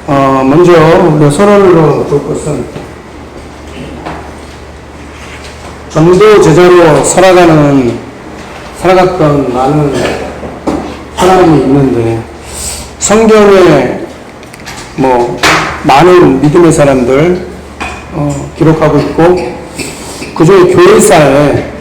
먼저 우리가 서론으로 볼 것은 전도 제자로 살아갔던 많은 사람이 있는데 성경에 많은 믿음의 사람들 기록하고 있고 그중에 교회사에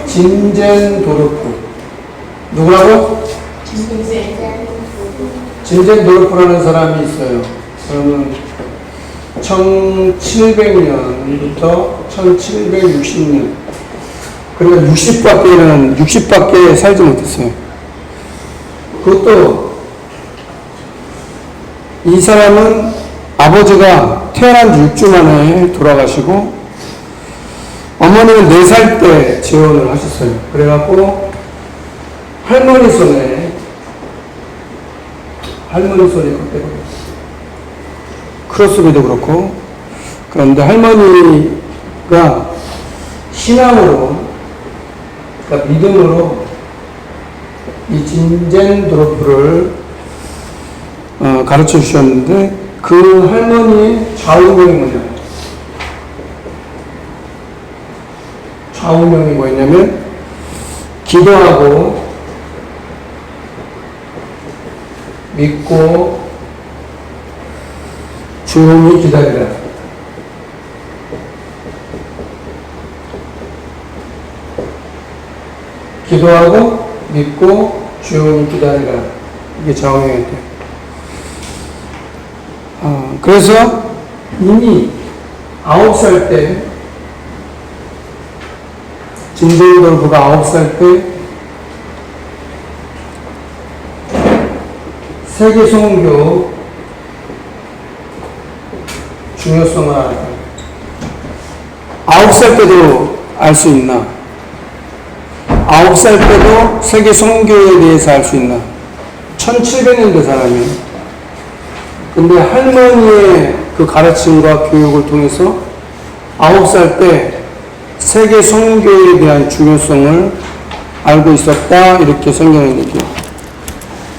진젠도르프 누구라고? 진젠도르프라는 사람이 있어요. 그러면 1700년부터 1760년 그러니까 60밖에 살지 못했어요. 그것도 이 사람은 아버지가 태어난 지 6주 만에 돌아가시고 어머니는 4살 때 재혼을 하셨어요. 그래갖고 할머니 손에 그때 크로스비도 그렇고 그런데 할머니가 신앙으로 그러니까 믿음으로 이 진젠도르프를 가르쳐 주셨는데 그 할머니의 좌우명이 뭐였냐면 기도하고 믿고 조용히 기다리라. 기도하고 믿고 조용히 기다리라. 이게 좌우명인데. 그래서 이미 9살 때 진젠도르프가 9살 때 세계 선교 중요성을 알아요. 9살 때도 알 수 있나? 9살 때도 세계 선교에 대해서 알 수 있나? 1700년대 사람이에요. 근데 할머니의 그 가르침과 교육을 통해서 9살 때 세계 선교에 대한 중요성을 알고 있었다. 이렇게 성경은 얘기해요.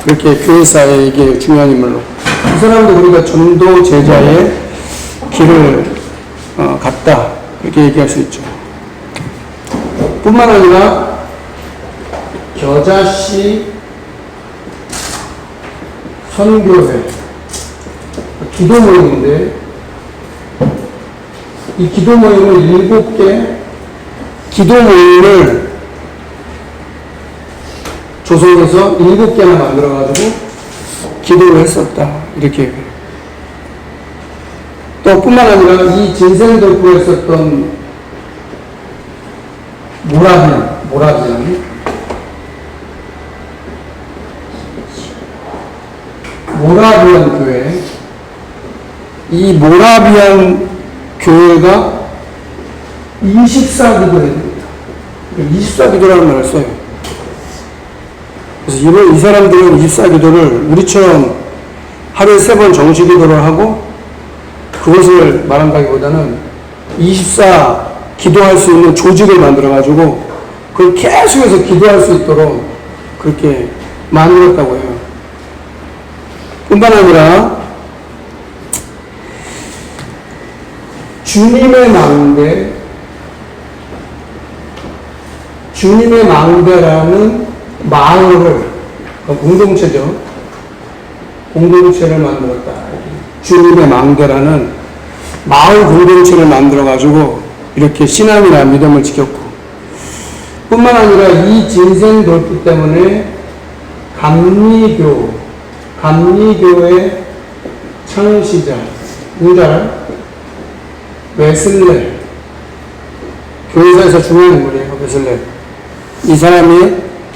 그렇게 교회사에 이게 중요한 인물로. 이 사람도 우리가 전도 제자의 길을 갔다. 그렇게 얘기할 수 있죠. 뿐만 아니라 겨자씨 선교회 기도 모임인데 이 기도 모임을 7개 기도 모임을 조성해서 7개나 만들어가지고 기도를 했었다. 이렇게 얘기해요. 또 뿐만 아니라 이 진젠도르프에 있었던 모라비안 교회 이 모라비안 교회가 24기도를 합니다. 24기도라는 말을 써요. 그래서 이 사람들은 24기도를 우리처럼 하루에 3번 정시기도를 하고 그것을 말한다기보다는 24 기도할 수 있는 조직을 만들어가지고 그걸 계속해서 기도할 수 있도록 그렇게 만들었다고 해요. 뿐만 아니라 주님의 망대라는 마을을 공동체죠. 공동체를 만들었다. 주님의 망대라는 마을 공동체를 만들어가지고 이렇게 신앙이나 믿음을 지켰고 뿐만 아니라 이 진젠도르프 때문에 감리교의 창시자 누구 알아요? 웨슬레 교회사에서 중요한 인물이에요. 웨슬레 이 사람이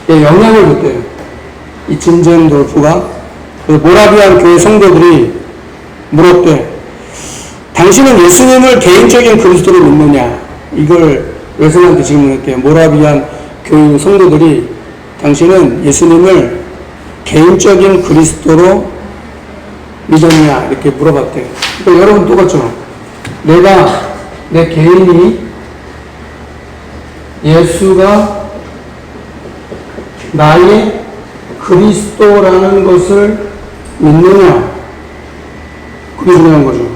영향을 줬대요. 이 진젠도르프가 모라비안 교회 성도들이 물었대. 당신은 예수님을 개인적인 그리스도로 믿느냐? 이걸 웨슬레한테 지금 물었대요. 모라비안 교회 성도들이 당신은 예수님을 개인적인 그리스도로 믿었냐? 이렇게 물어봤대요. 그러니까 여러분 똑같죠? 내 개인이 예수가 나의 그리스도라는 것을 믿느냐? 그게 중요한 거죠.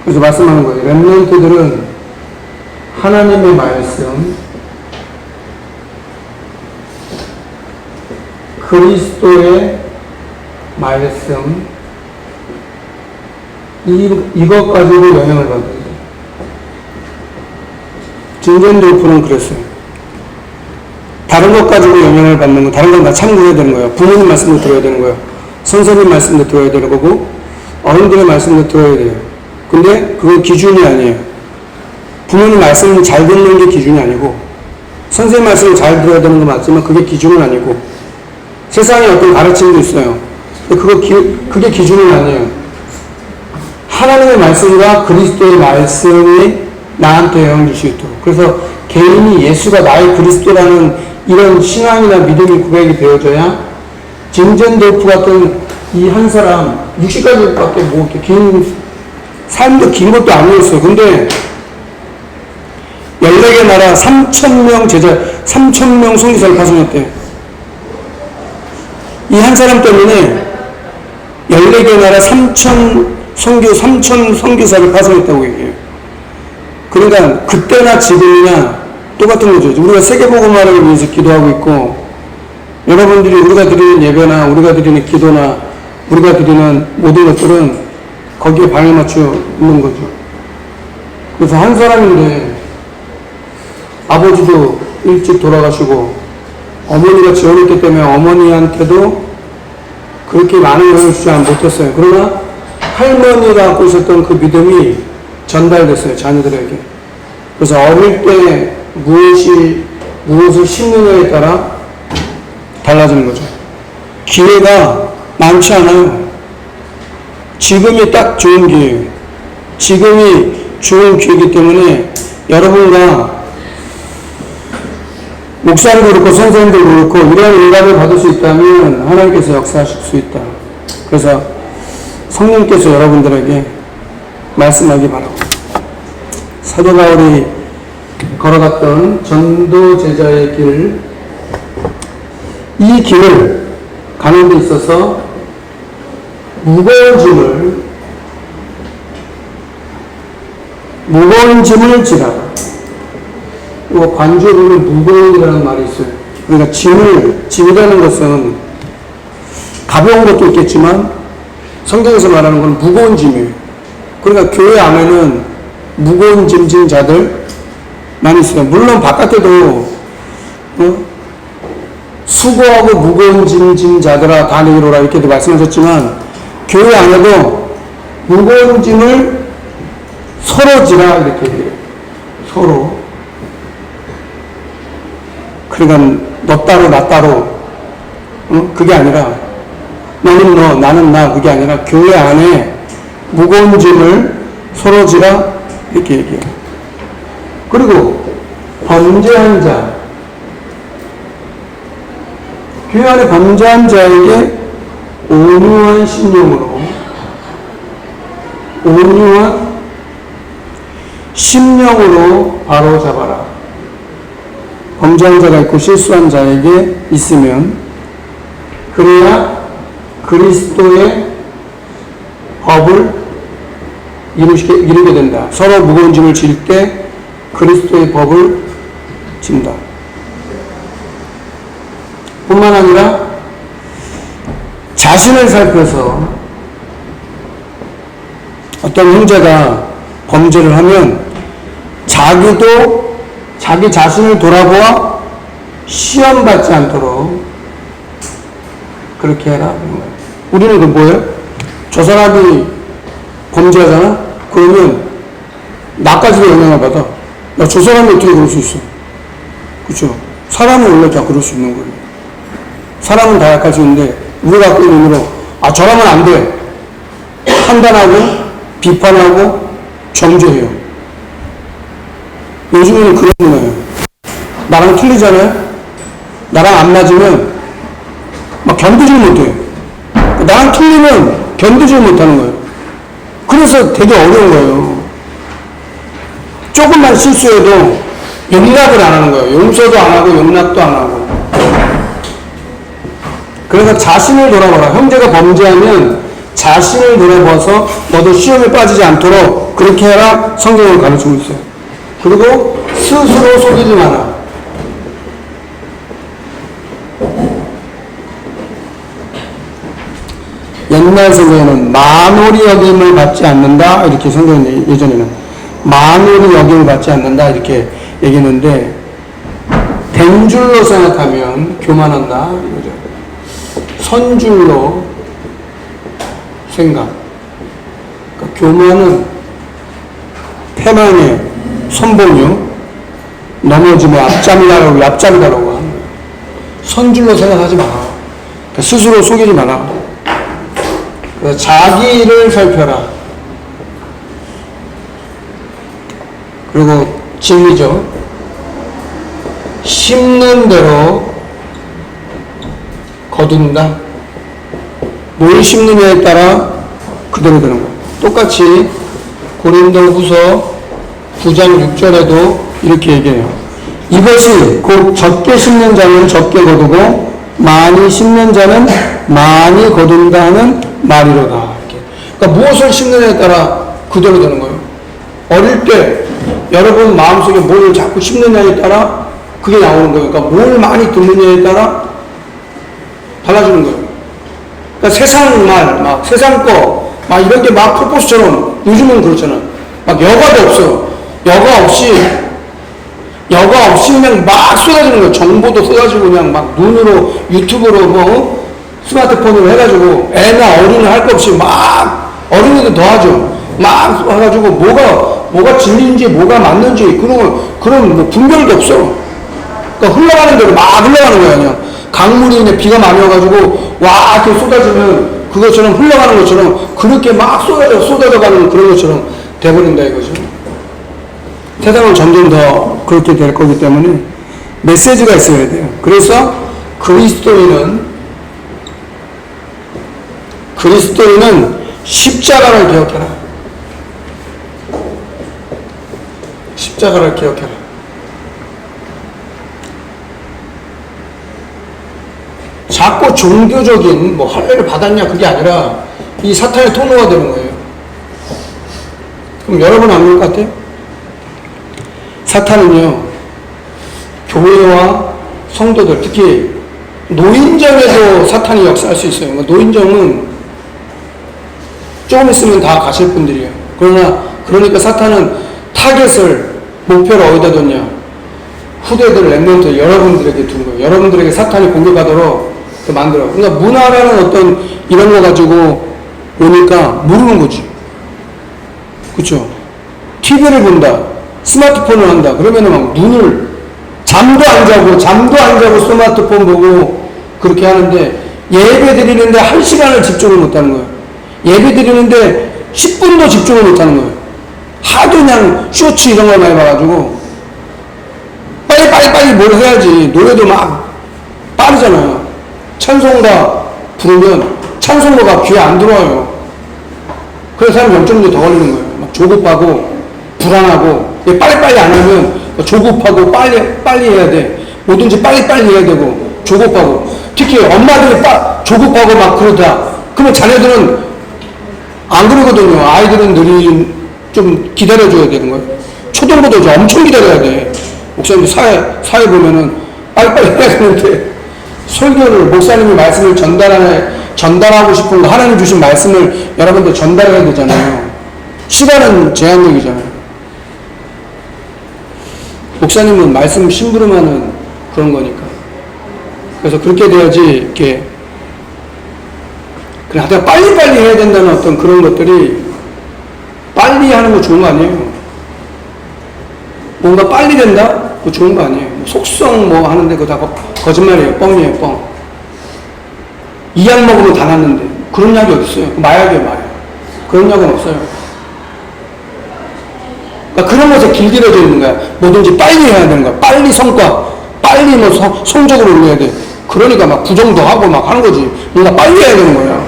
그래서 말씀하는 거예요. 렘넌트들은 하나님의 말씀, 그리스도의 말씀, 이것 가지고 영향을 받는다. 진젠도르프는 그랬어요. 다른 것 가지고 영향을 받는 거, 다른 건 다 참고해야 되는 거예요. 부모님 말씀도 들어야 되는 거예요. 선생님 말씀도 들어야 되는 거고, 어른들의 말씀도 들어야 돼요. 근데 그건 기준이 아니에요. 부모님 말씀을 잘 듣는 게 기준이 아니고, 선생님 말씀을 잘 들어야 되는 거 맞지만 그게 기준은 아니고, 세상에 어떤 가르침도 있어요. 근데 그게 기준은 아니에요. 하나님의 말씀과 그리스도의 말씀이 나한테 영향을 줄 수 있도록. 그래서 개인이 예수가 나의 그리스도라는 이런 신앙이나 믿음이 고백이 되어져야 진젠도르프 같은 이 한 사람 60까지밖에 뭐 이렇게 긴 삶도 긴 것도 아니었어요. 근데 14개 나라 3,000명 제자 3,000명 선교사를 파송했대요. 이 한 사람 때문에 14개 나라 3,000 선교사를 파송했다고 얘기해요. 그러니까 그때나 지금이나 똑같은 거죠. 우리가 세계복음화를 위해서 기도하고 있고, 여러분들이 우리가 드리는 예배나 우리가 드리는 기도나 우리가 드리는 모든 것들은 거기에 방에 맞춰 있는 거죠. 그래서 한 사람인데 아버지도 일찍 돌아가시고 어머니가 지원했기 때문에 어머니한테도 그렇게 많은 영향을 주지 못했어요. 그러나 할머니가 갖고 있었던 그 믿음이 전달됐어요, 자녀들에게. 그래서 어릴 때 무엇을 심느냐에 따라 달라지는 거죠. 기회가 많지 않아요. 지금이 딱 좋은 기회예요. 지금이 좋은 기회이기 때문에 여러분과 목사도 그렇고 선생님도 그렇고 이런 응답을 받을 수 있다면 하나님께서 역사하실 수 있다. 그래서 성령께서 여러분들에게 말씀하기 바라고, 사도 바울이 걸어갔던 전도 제자의 길, 이 길을 가는 데 있어서 무거운 짐을 지라. 또 관주에 보면 무거운이라는 말이 있어요. 그러니까 짐이라는 것은 가벼운 것도 있겠지만 성경에서 말하는 건 무거운 짐이에요. 그러니까 교회 안에는 무거운 짐진 자들 많이 있어요. 물론 바깥에도 수고하고 무거운 짐진 자들아 다 내게로라 이렇게도 말씀하셨지만 교회 안에도 무거운 짐을 서로 지라 이렇게 얘기해요. 서로. 그러니까 너 따로 나 따로 그게 아니라 너는 너 나는 나 그게 아니라 교회 안에 무거운 짐을 서로 지라 이렇게 얘기해요. 그리고 범죄한 자, 교회 안에 범죄한 자에게 온유한 심령으로 바로 잡아라. 범죄한 자가 있고 실수한 자에게 있으면 그래야 그리스도의 법을 이루게 된다. 서로 무거운 짐을 질 때 그리스도의 법을 진다. 뿐만 아니라 자신을 살펴서 어떤 형제가 범죄를 하면 자기도 자기 자신을 돌아보아 시험받지 않도록 그렇게 해라. 우리는 그 뭐예요? 저 사람이 범죄하잖아? 그러면 나까지도 영향을 받아. 야, 저 사람이 어떻게 그럴 수 있어? 그쵸? 사람은 원래 다 그럴 수 있는 거예요. 사람은 다 약할 수 있는데 우리가 갖고 있는 힘으로 저러면 안 돼. 판단하고 비판하고 정죄해요. 요즘에는 그런 거예요. 나랑 틀리잖아요? 나랑 안 맞으면 막 견디질 못해요. 나랑 틀리면 견디질 못하는 거예요. 그래서 되게 어려운 거예요. 조금만 실수해도 용납을 안 하는 거예요. 용서도 안 하고 용납도 안 하고. 그래서 자신을 돌아봐라. 형제가 범죄하면 자신을 돌아보아서 너도 시험에 빠지지 않도록 그렇게 해라 성경을 가르치고 있어요. 그리고 스스로 속이지 마라. 옛날 성경에는 만홀이 여김을 받지 않는다 이렇게 성경에 예전에는 만홀이 여김을 받지 않는다 이렇게 얘기했는데 된 줄로 생각하면 교만한다 이거죠. 선줄로 생각. 그러니까 교만은 패망의 선봉유 넘어지면 앞잡이다라고 하는 거예요. 선줄로 생각하지 마라. 그러니까 스스로 속이지 마라. 그래서 자기를 살펴라. 그리고 진리죠. 심는 대로 거둔다. 뭘 심느냐에 따라 그대로 되는 거예요. 똑같이 고린도후서 9장 6절에도 이렇게 얘기해요. 이것이 곧 적게 심는 자는 적게 거두고 많이 심는 자는 많이 거둔다 하는 말이로다. 이렇게. 그러니까 무엇을 심느냐에 따라 그대로 되는 거예요. 어릴 때 여러분 마음속에 뭘 자꾸 심느냐에 따라 그게 나오는 거예요. 그러니까 뭘 많이 듣느냐에 따라 달라지는 거예요. 그러니까 세상 말, 막 세상 거, 막 이런 게 막 프로포스처럼 요즘은 그렇잖아. 막 여과도 없어. 여과 없이 그냥 막 쏟아지는 거예요. 정보도 쏟아지고 그냥 막 눈으로, 유튜브로 뭐, 스마트폰으로 해가지고 애나 어린이 할 거 없이 막 어린이도 더 하죠. 막 해가지고 뭐가 진리인지 뭐가 맞는지 그런 뭐 분별도 없어. 그러니까 흘러가는 대로 막 흘러가는 거야, 그냥. 강물이 그냥 비가 많이 와가지고 와 이렇게 쏟아지면 그것처럼 흘러가는 것처럼 그렇게 막 쏟아져가는 그런 것처럼 돼버린다 이거죠. 세상은 점점 더 그렇게 될 거기 때문에 메시지가 있어야 돼요. 그래서 그리스도인은 십자가를 기억해라. 십자가를 기억해라. 자꾸 종교적인 뭐 할례를 받았냐 그게 아니라 이 사탄의 통로가 되는 거예요. 그럼 여러분 안 그럴 것 같아요? 사탄은요 교회와 성도들 특히 노인정에도 사탄이 역사할 수 있어요. 노인정은 조금 있으면 다 가실 분들이에요. 그러니까 사탄은 타겟을 목표를 어디다 뒀냐? 후대들 랩런트 여러분들에게 둔 거예요. 여러분들에게 사탄이 공격하도록 만들어. 그러니까 문화라는 어떤 이런 거 가지고 오니까 모르는 거지. 그쵸? TV를 본다. 스마트폰을 한다. 그러면은 막 눈을 잠도 안 자고 스마트폰 보고 그렇게 하는데 예배 드리는데 1시간을 집중을 못 하는 거예요. 예배 드리는데 10분도 집중을 못 하는 거예요. 하도 그냥 쇼츠 이런 걸 많이 봐가지고 빨리 뭘 해야지. 노래도 막 빠르잖아요. 찬송가 부르면 찬송가가 귀에 안 들어와요. 그래서 사람 0.1도 더 걸리는 거예요. 막 조급하고 불안하고 빨리 안 하면 조급하고 빨리 해야 돼. 뭐든지 빨리 해야 되고 조급하고 특히 엄마들이 조급하고 막 그러다 그러면 자녀들은 안 그러거든요. 아이들은 좀 기다려줘야 되는 거예요. 초등부도 엄청 기다려야 돼. 목사님 사회 보면은 빨리 해야 되는데 설교를 목사님이 말씀을 전달하고 싶은 거 하나님 주신 말씀을 여러분들 전달해야 되잖아요. 시간은 제한적이잖아요. 목사님은 말씀 심부름하는 그런 거니까. 그래서 그렇게 돼야지 이렇게 그냥 내가 빨리 해야 된다는 어떤 그런 것들이 빨리 하는 거 좋은 거 아니에요. 뭔가 빨리 된다? 그거 좋은 거 아니에요. 속성 뭐 하는데 그거 다 거짓말이에요. 뻥이에요, 뻥. 이 약 먹으면 다 낫는데. 그런 약이 어딨어요? 마약이에요, 마약. 그런 약은 없어요. 그러니까 그런 것에 길들여져 있는 거야. 뭐든지 빨리 해야 되는 거야. 빨리 성과, 빨리 뭐 성적으로 올려야 돼. 그러니까 막 부정도 하고 막 하는 거지. 뭔가 빨리 해야 되는 거야.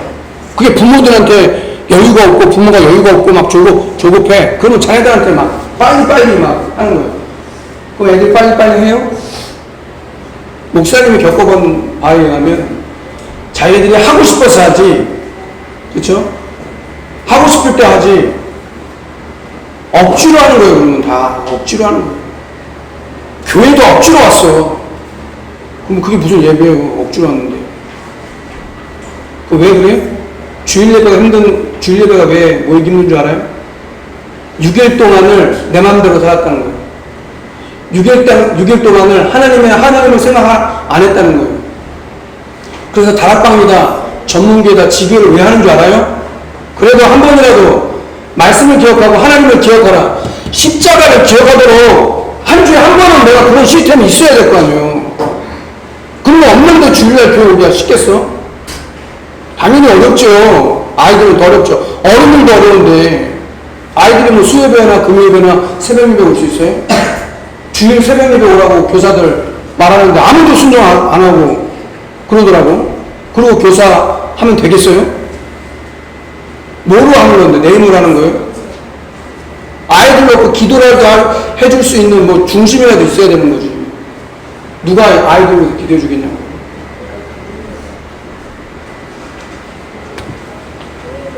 그게 부모들한테 여유가 없고 부모가 여유가 없고 막 조급해. 그러면 자녀들한테 막 빨리 막 하는 거예요. 그럼 애들 빨리 해요? 목사님이 겪어본 바에 의하면 자기들이 하고 싶어서 하지 그쵸? 하고 싶을 때 하지. 억지로 하는 거예요, 그러면 다. 억지로 하는 거예요. 교회도 억지로 왔어. 그럼 그게 무슨 예배예요, 억지로 왔는데. 왜 그래? 주일 예배가 왜 뭘 힘든 줄 알아요? 6일 동안을 내 마음대로 살았다는 거예요. 6일 동안을 하나님을 생각 안 했다는 거예요. 그래서 다락방이다, 전문교회다, 지교를 왜 하는 줄 알아요? 그래도 한 번이라도 말씀을 기억하고 하나님을 기억하라. 십자가를 기억하도록 한 주에 한 번은 내가 그런 시스템이 있어야 될 거 아니에요. 그런 거 없는데 주일날 교회 우리가 쉽겠어? 당연히 어렵죠. 아이들은 더 어렵죠. 어른들도 어려운데 아이들이 뭐 수요예배나 금요예배나 새벽예배 올 수 있어요? 주일 새벽예배 오라고 교사들 말하는데 아무도 순종 안 하고 그러더라고. 그리고 교사 하면 되겠어요? 뭐로 하는 건데? 내 힘으로 하는 거예요? 아이들 놓고 기도라도 해줄 수 있는 뭐 중심이라도 있어야 되는 거지. 누가 아이들로 기도해 주겠냐고.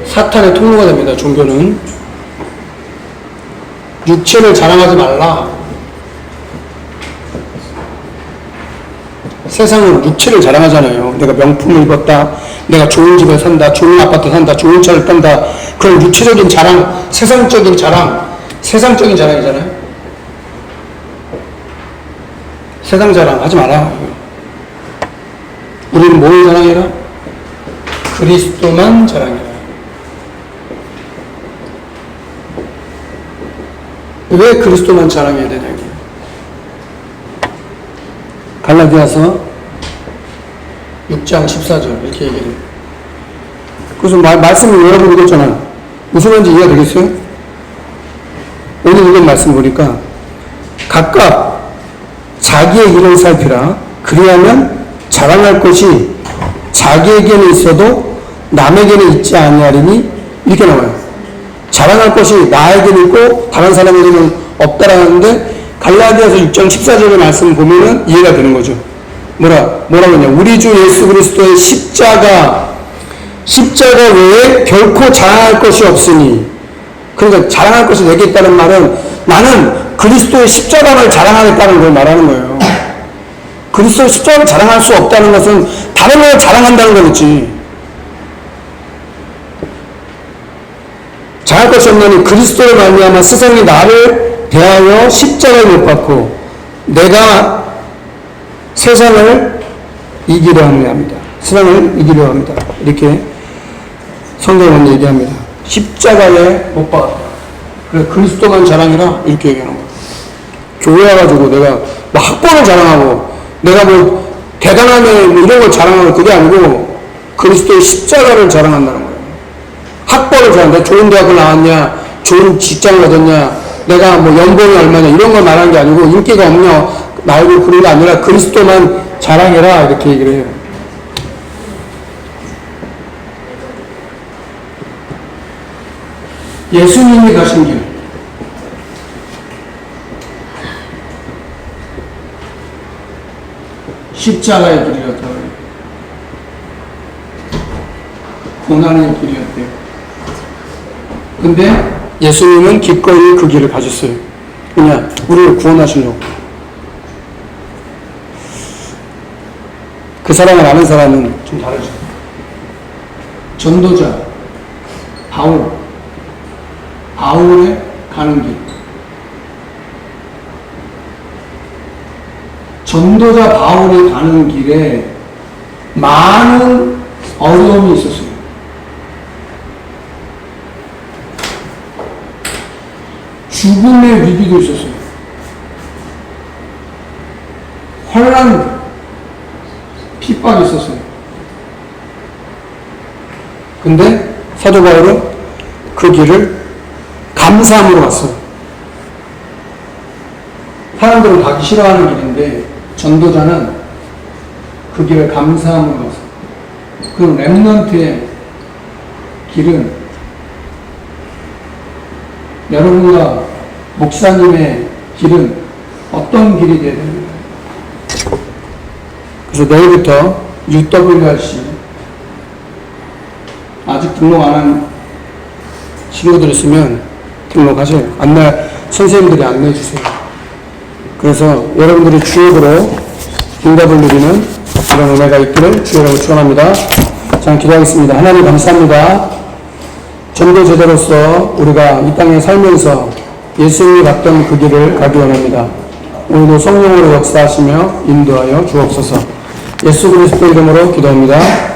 사탄의 통로가 됩니다, 종교는. 육체를 자랑하지 말라. 세상은 육체를 자랑하잖아요. 내가 명품을 입었다, 내가 좋은 집에 산다, 좋은 아파트 산다, 좋은 차를 탄다. 그런 육체적인 자랑, 세상적인 자랑이잖아요. 세상 자랑 하지 마라. 우리는 뭘 자랑해라? 그리스도만 자랑해라. 왜 그리스도만 자랑해야 되냐고. 갈라디아서 6장 14절 이렇게 얘기해요. 그래서 말씀을 여러 번 읽었잖아요. 무슨 말인지 이해가 되겠어요? 오늘 읽은 말씀 보니까 각각 자기의 일을 살피라. 그리하면 자랑할 것이 자기에게는 있어도 남에게는 있지 아니하리니 이렇게 나와요. 자랑할 것이 나에게는 있고 다른 사람에게는 없다라는데 갈라디아서 6장 14절의 말씀 보면은 이해가 되는 거죠. 뭐라고 하냐. 우리 주 예수 그리스도의 십자가 외에 결코 자랑할 것이 없으니. 그러니까 자랑할 것이 내게 있다는 말은 나는 그리스도의 십자가를 자랑하겠다는 걸 말하는 거예요. 그리스도의 십자가를 자랑할 수 없다는 것은 다른 걸 자랑한다는 거겠지. 자랑할 것이 없나니 그리스도로 말미암아 세상이 나를 대하여 십자가를 못 받고 내가 세상을 이기려 합니다. 세상을 이기려 합니다. 이렇게 성경은 얘기합니다. 십자가에 못 박았다. 그래 그리스도만 자랑해라 이렇게 얘기하는 거야. 교회 와가지고 내가 뭐 학벌을 자랑하고 내가 뭐 대단하네 뭐 이런 걸 자랑하고 그게 아니고 그리스도의 십자가를 자랑한다는 거예요. 학벌을 자랑해. 내가 좋은 대학을 나왔냐, 좋은 직장을 얻었냐, 내가 뭐 연봉이 얼마냐 이런 걸 말하는 게 아니고 인기가 없냐 말고 그런 게 아니라 그리스도만 자랑해라 이렇게 얘기를 해요. 예수님이 가신 길. 십자가의 길이었다. 고난의 길이었대요. 근데 예수님은 기꺼이 그 길을 가셨어요. 그냥 우리를 구원하시려고. 그 사람을 아는 사람은 좀 다르죠. 전도자 바울의 가는 길. 전도자 바울이 가는 길에 많은 어려움이 있었어요. 죽음의 위기도 있었어요. 혼란, 핍박이 있었어요. 근데 사도 바울은 그 길을 감사함으로 갔어요. 사람들은 가기 싫어하는 길인데 전도자는 그 길을 감사함으로 갔어요. 그 렘넌트의 길은 여러분과 목사님의 길은 어떤 길이 되어야 됩니까? 그래서 내일부터 UWRC 아직 등록 안 한 친구들 있으면 등록하세요. 선생님들이 안내해 주세요. 그래서 여러분들이 주역으로 응답을 누리는 이런 은혜가 있기를 주여라고 축원합니다. 자, 기도하겠습니다. 하나님 감사합니다. 전도 제자로서 우리가 이 땅에 살면서 예수님이 갔던 그 길을 가기 원합니다. 오늘도 성령으로 역사하시며 인도하여 주옵소서. 예수 그리스도 이름으로 기도합니다.